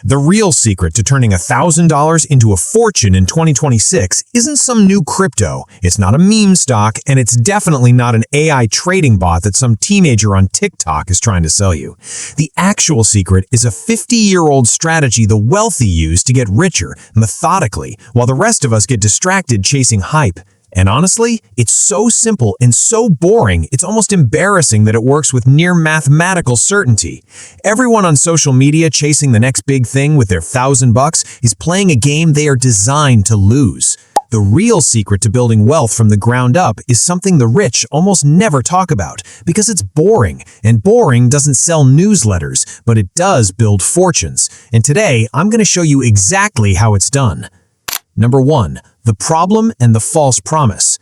The real secret to turning $1,000 into a fortune in 2026 isn't some new crypto, it's not a meme stock, and it's definitely not an AI trading bot that some teenager on TikTok is trying to sell you. The actual secret is a 50-year-old strategy the wealthy use to get richer methodically, while the rest of us get distracted chasing hype. And honestly, it's so simple and so boring, it's almost embarrassing that it works with near mathematical certainty. Everyone on social media chasing the next big thing with their $1,000 is playing a game they are designed to lose. The real secret to building wealth from the ground up is something the rich almost never talk about, because it's boring, and boring doesn't sell newsletters, but it does build fortunes. And today, I'm going to show you exactly how it's done. Number 1. The problem and the false promise.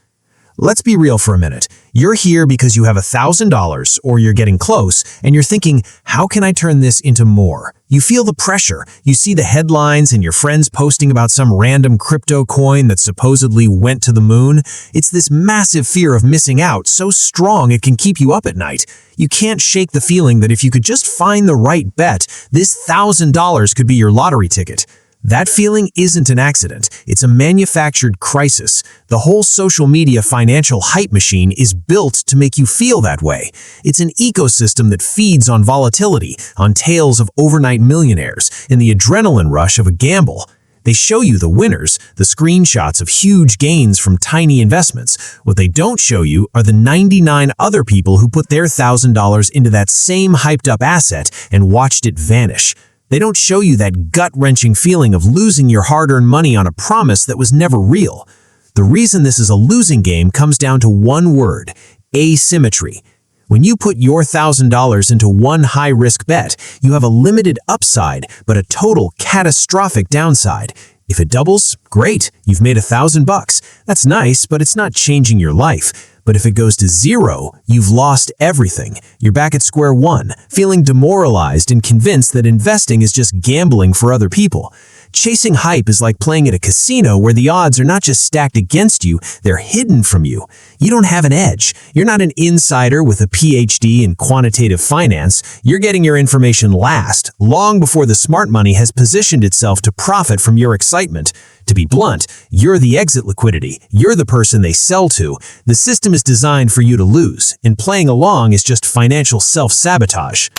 Let's be real for a minute. You're here because you have $1,000 or you're getting close and you're thinking, how can I turn this into more? You feel the pressure. You see the headlines and your friends posting about some random crypto coin that supposedly went to the moon. It's this massive fear of missing out, so strong it can keep you up at night. You can't shake the feeling that if you could just find the right bet, this $1,000 could be your lottery ticket. That feeling isn't an accident, it's a manufactured crisis. The whole social media financial hype machine is built to make you feel that way. It's an ecosystem that feeds on volatility, on tales of overnight millionaires, and the adrenaline rush of a gamble. They show you the winners, the screenshots of huge gains from tiny investments. What they don't show you are the 99 other people who put their $1,000 into that same hyped-up asset and watched it vanish. They don't show you that gut-wrenching feeling of losing your hard-earned money on a promise that was never real. The reason this is a losing game comes down to one word: asymmetry. When you put your $1,000 into one high-risk bet, you have a limited upside, but a total catastrophic downside. If it doubles, great, you've made $1,000. That's nice, but it's not changing your life. But if it goes to zero, you've lost everything. You're back at square one, feeling demoralized and convinced that investing is just gambling for other people. Chasing hype is like playing at a casino where the odds are not just stacked against you, they're hidden from you. You don't have an edge. You're not an insider with a PhD in quantitative finance. You're getting your information last, long before the smart money has positioned itself to profit from your excitement. To be blunt, you're the exit liquidity. You're the person they sell to. The system is designed for you to lose, and playing along is just financial self-sabotage.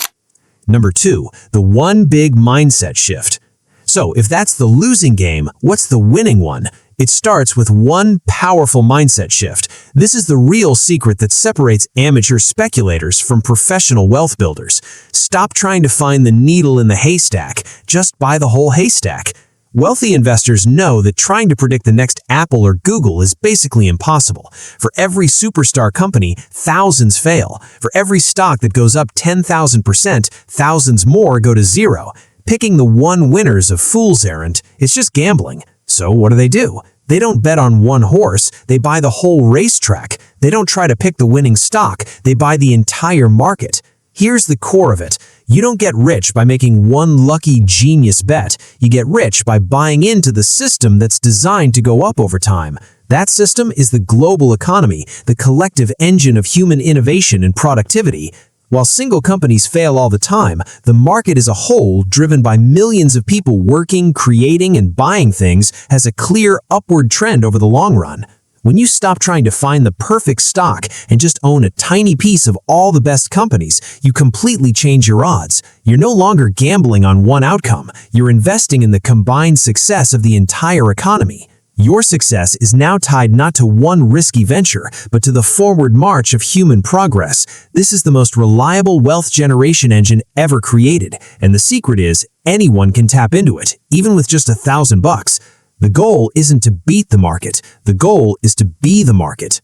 Number 2, the one big mindset shift. So if that's the losing game, what's the winning one? It starts with one powerful mindset shift. This is the real secret that separates amateur speculators from professional wealth builders. Stop trying to find the needle in the haystack. Just buy the whole haystack. Wealthy investors know that trying to predict the next Apple or Google is basically impossible. For every superstar company, thousands fail. For every stock that goes up 10,000%, thousands more go to zero. Picking the one winners a fool's errand is just gambling. So what do? They don't bet on one horse, they buy the whole racetrack. They don't try to pick the winning stock, they buy the entire market. Here's the core of it. You don't get rich by making one lucky genius bet. You get rich by buying into the system that's designed to go up over time. That system is the global economy, the collective engine of human innovation and productivity. While single companies fail all the time, the market as a whole, driven by millions of people working, creating, and buying things, has a clear upward trend over the long run. When you stop trying to find the perfect stock and just own a tiny piece of all the best companies, you completely change your odds. You're no longer gambling on one outcome. You're investing in the combined success of the entire economy. Your success is now tied not to one risky venture, but to the forward march of human progress. This is the most reliable wealth generation engine ever created, and the secret is anyone can tap into it, even with just $1,000. The goal isn't to beat the market. The goal is to be the market.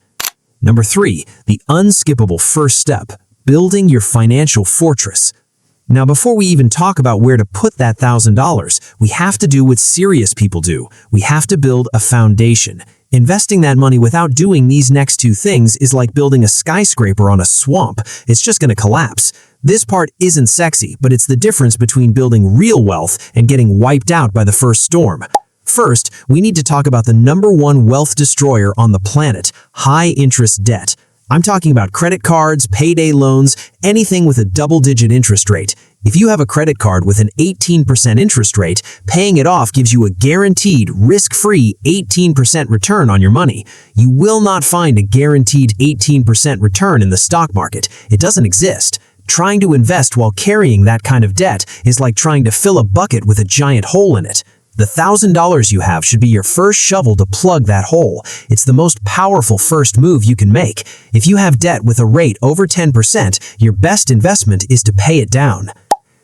Number 3, the unskippable first step, building your financial fortress. Now, before we even talk about where to put that $1,000, we have to do what serious people do. We have to build a foundation. Investing that money without doing these next two things is like building a skyscraper on a swamp. It's just going to collapse. This part isn't sexy, but it's the difference between building real wealth and getting wiped out by the first storm. First, we need to talk about the #1 wealth destroyer on the planet, high-interest debt. I'm talking about credit cards, payday loans, anything with a double-digit interest rate. If you have a credit card with an 18% interest rate, paying it off gives you a guaranteed, risk-free 18% return on your money. You will not find a guaranteed 18% return in the stock market. It doesn't exist. Trying to invest while carrying that kind of debt is like trying to fill a bucket with a giant hole in it. The $1,000 you have should be your first shovel to plug that hole. It's the most powerful first move you can make. If you have debt with a rate over 10%, your best investment is to pay it down.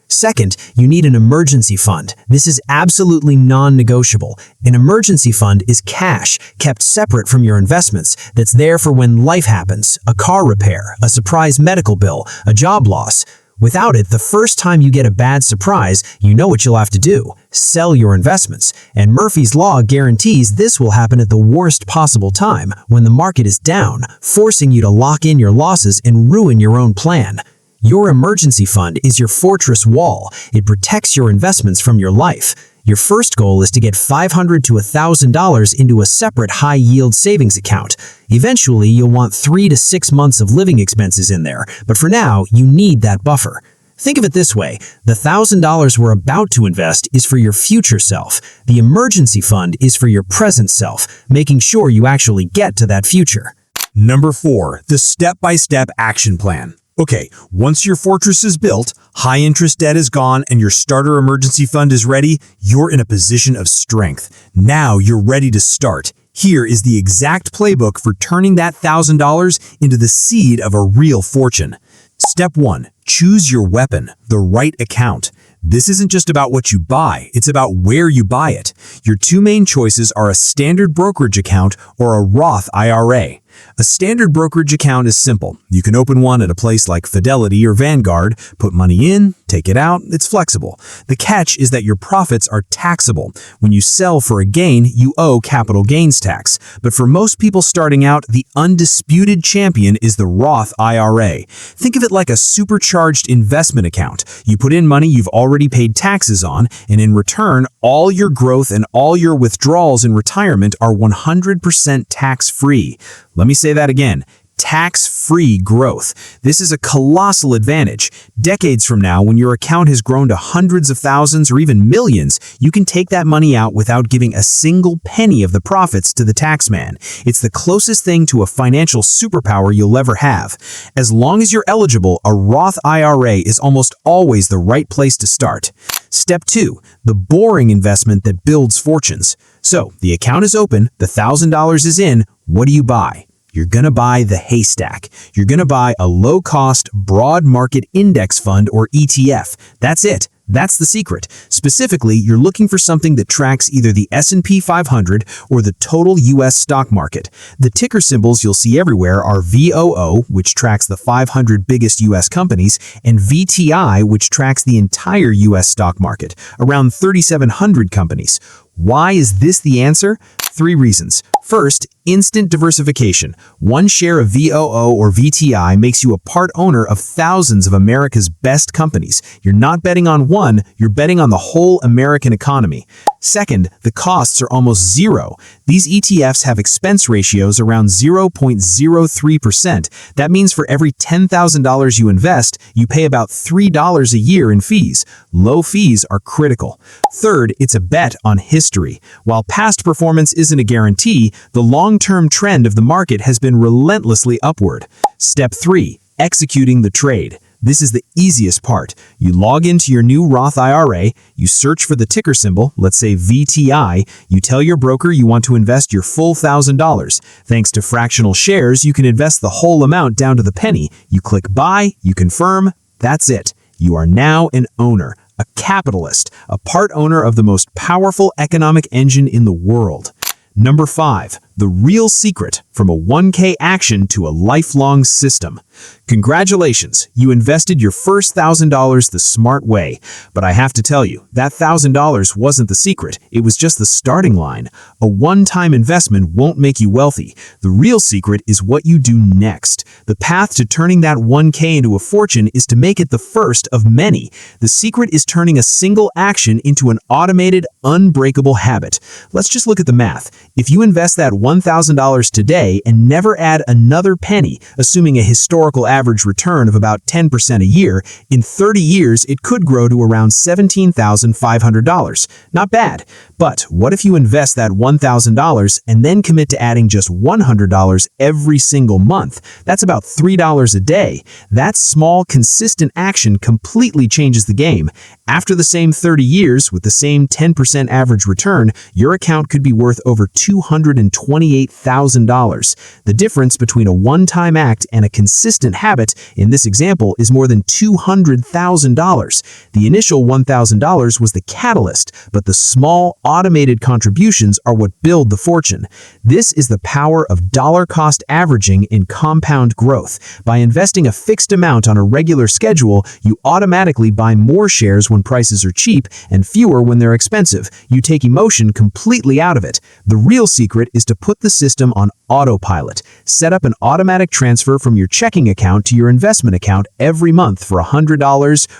Second, you need an emergency fund. This is absolutely non-negotiable. An emergency fund is cash kept separate from your investments that's there for when life happens, a car repair, a surprise medical bill, a job loss. Without it, the first time you get a bad surprise, you know what you'll have to do: sell your investments. And Murphy's Law guarantees this will happen at the worst possible time, when the market is down, forcing you to lock in your losses and ruin your own plan. Your emergency fund is your fortress wall. It protects your investments from your life. Your first goal is to get $500 to $1,000 into a separate high-yield savings account. Eventually, you'll want 3 to 6 months of living expenses in there, but for now, you need that buffer. Think of it this way: the $1,000 we're about to invest is for your future self. The emergency fund is for your present self, making sure you actually get to that future. Number 4, the step-by-step action plan. Okay, once your fortress is built, high-interest debt is gone, and your starter emergency fund is ready, you're in a position of strength. Now you're ready to start. Here is the exact playbook for turning that $1,000 into the seed of a real fortune. Step 1. Choose your weapon, the right account. This isn't just about what you buy, it's about where you buy it. Your two main choices are a standard brokerage account or a Roth IRA. A standard brokerage account is simple. You can open one at a place like Fidelity or Vanguard, put money in, take it out, it's flexible. The catch is that your profits are taxable. When you sell for a gain, you owe capital gains tax. But for most people starting out, the undisputed champion is the Roth IRA. Think of it like a supercharged investment account. You put in money you've already paid taxes on, and in return, all your growth and all your withdrawals in retirement are 100% tax-free. Let me say that again. Tax-free growth. This is a colossal advantage. Decades from now, when your account has grown to hundreds of thousands or even millions, you can take that money out without giving a single penny of the profits to the taxman. It's the closest thing to a financial superpower you'll ever have. As long as you're eligible, a Roth IRA is almost always the right place to start. Step 2. The boring investment that builds fortunes. So, the account is open, the $1,000 is in, what do you buy? You're going to buy the haystack. You're going to buy a low-cost, broad market index fund or ETF. That's it. That's the secret. Specifically, you're looking for something that tracks either the S&P 500 or the total U.S. stock market. The ticker symbols you'll see everywhere are VOO, which tracks the 500 biggest U.S. companies, and VTI, which tracks the entire U.S. stock market, around 3,700 companies. Why is this the answer? 3 reasons. First, instant diversification. One share of VOO or VTI makes you a part owner of thousands of America's best companies. You're not betting on one, you're betting on the whole American economy. Second, the costs are almost zero. These ETFs have expense ratios around 0.03%. That means for every $10,000 you invest, you pay about $3 a year in fees. Low fees are critical. Third, it's a bet on history. While past performance isn't a guarantee, the long-term trend of the market has been relentlessly upward. Step 3. Executing the trade. This is the easiest part. You log into your new Roth IRA, you search for the ticker symbol, let's say VTI, you tell your broker you want to invest your full $1,000. Thanks to fractional shares, you can invest the whole amount down to the penny. You click buy, you confirm, that's it. You are now an owner, a capitalist, a part owner of the most powerful economic engine in the world. Number 5. The real secret from a 1K action to a lifelong system. Congratulations, you invested your first $1,000 the smart way. But I have to tell you, that $1,000 wasn't the secret, it was just the starting line. A one-time investment won't make you wealthy. The real secret is what you do next. The path to turning that 1K into a fortune is to make it the first of many. The secret is turning a single action into an automated, unbreakable habit. Let's just look at the math. If you invest that $1,000 today and never add another penny, assuming a historical historical average return of about 10% a year, in 30 years it could grow to around $17,500. Not bad. But what if you invest that $1,000 and then commit to adding just $100 every single month? That's about $3 a day. That small, consistent action completely changes the game. After the same 30 years, with the same 10% average return, your account could be worth over $228,000. The difference between a one-time act and a consistent habit in this example is more than $200,000. The initial $1,000 was the catalyst, but the small, automated contributions are what build the fortune. This is the power of dollar-cost averaging in compound growth. By investing a fixed amount on a regular schedule, you automatically buy more shares when prices are cheap and fewer when they're expensive. You take emotion completely out of it. The real secret is to put the system on autopilot. Set up an automatic transfer from your checking account to your investment account every month for $100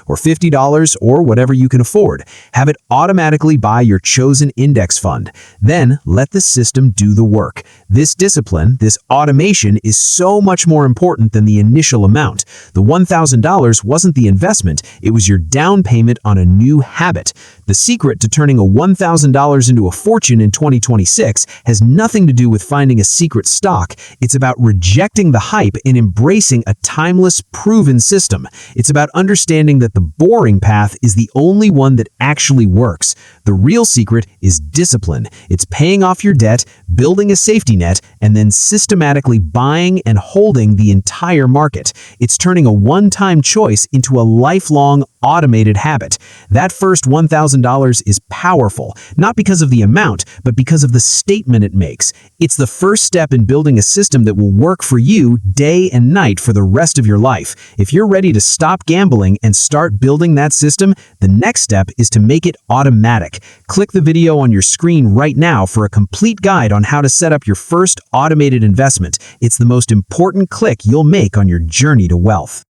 or $50 or whatever you can afford. Have it automatically buy your chosen index fund. Then let the system do the work. This discipline, this automation, is so much more important than the initial amount. The $1,000 wasn't the investment, it was your down payment on a new habit. The secret to turning a $1,000 into a fortune in 2026 has nothing to do with finding a secret stock. It's about rejecting the hype and embracing a timeless, proven system. It's about understanding that the boring path is the only one that actually works. The real secret is discipline. It's paying off your debt, building a safety net, and then systematically buying and holding the entire market. It's turning a one-time choice into a lifelong, automated habit. That first $1,000 is powerful, not because of the amount, but because of the statement it makes. It's the first step in building a system that will work for you day and night for the rest of your life. If you're ready to stop gambling and start building that system, the next step is to make it automatic. Click the video on your screen right now for a complete guide on how to set up your first automated investment. It's the most important click you'll make on your journey to wealth.